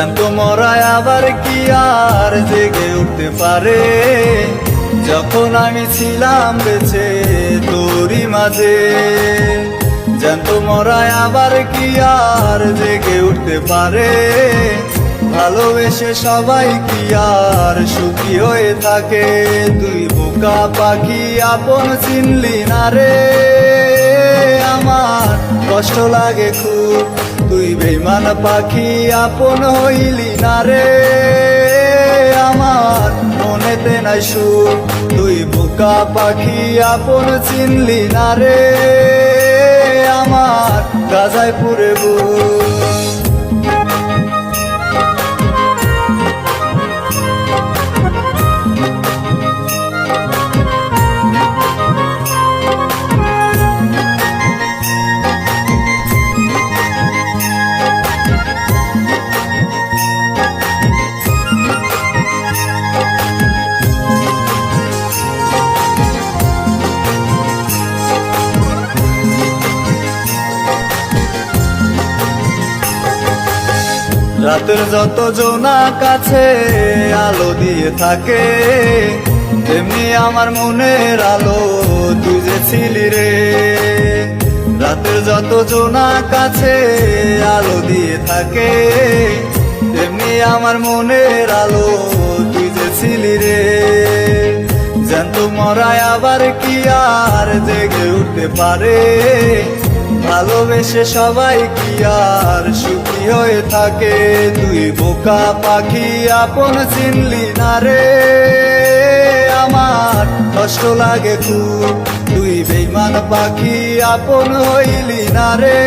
জ্যান্ত মরায় আবার কি আর জেগে উঠতে পারে? যখন আমি ছিলাম বেঁচে তোরই মাঝে। জ্যান্ত মরায় আবার কি আর জেগে উঠতে পারে? ভালোবেসে সবাই কি আর সুখী হয়ে থাকে? তুই বোকা পাখি আপন চিনলি না রে, আমার কষ্ট লাগে খুব। তুই বেইমান পাখি আপন হইলি না রে, আমার মনেতে নাই সুখ। তুই বোকা পাখি আপন চিনলি না রে, আমার গাজায় পুরে বুক। রাতের যত জোনা কাছে আলো দিয়ে থাকে, তেমনি আমার মনের আলো তুই যে ছিলি রে। রাতের যত জোনা কাছে আলো দিয়ে থাকে, তেমনি আমার মনের আলো তুই যে ছিলি রে। জ্যান্ত মরায় আবার কি আর জেগে উঠতে পারে? ভালোবেসে সবাই কি আর সুখী হয়ে থাকে? তুই বোকা পাখি আপন চিনলি না রে, আমার কষ্ট লাগে খুব। তুই বেইমান পাখি আপন হইলি না রে,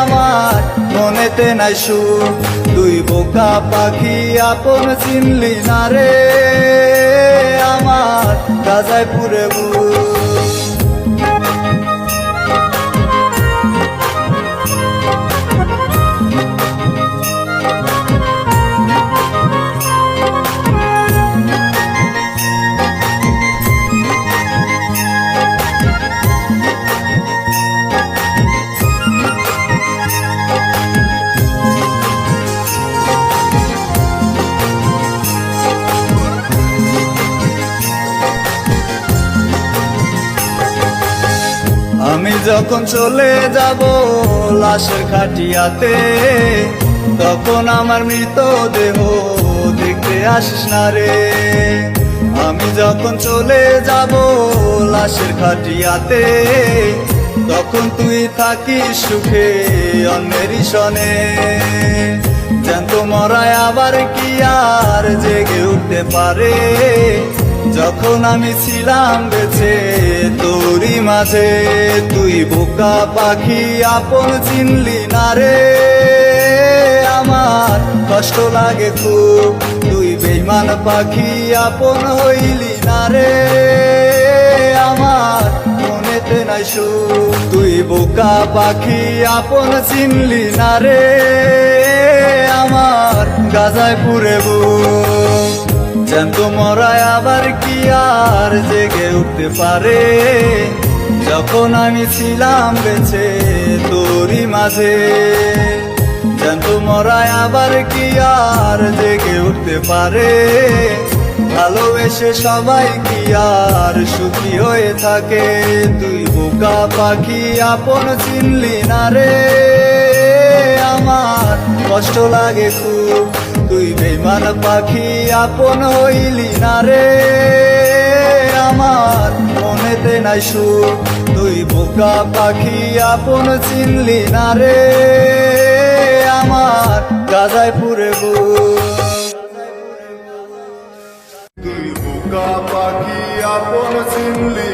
আমার মনেতে নাই সুখ। তুই বোকা পাখি আপন চিনলি না রে, আমার গাজায় পুরে বুক। আমি যখন চলে যাব লাশের খাটিয়াতে, তখন আমার মৃতদেহ দেখতে আসিস না রে। আমি যখন চলে যাব লাশের খাটিয়াতে, তখন তুই থাকিস সুখে অন্যের সনে। জ্যান্ত মরায় আবার কি আর জেগে উঠতে পারে? যখন আমি ছিলাম বেঁচে তোরই মাঝে। তুই বোকা পাখি আপন চিনলি না রে, আমার কষ্ট লাগে খুব। তুই বেইমান পাখি আপন হইলি না রে, আমার মনেতে নাই সুখ। তুই বোকা পাখি আপন চিনলি না রে, আমার গাজায় পুরে বুক। জ্যান্ত মরায় আবার কি আর জেগে উঠতে পারে? যখন আমি ছিলাম বেঁচে তোরই মাঝে। জ্যান্ত মরায় আবার কি আর জেগে উঠতে পারে? ভালোবেসে সবাই কি আর সুখী হয়ে থাকে? তুই বোকা পাখি আপন চিনলি না রে, আমার কষ্ট লাগে খুব। তুই বেইমান পাখি আপন হইলি না রে, আমার মনেতে নাই সুখ। তুই বোকা পাখি আপন চিনলি না রে, আমার গাজায় পুরে বুক। তুই বোকা পাখি আপন চিনলি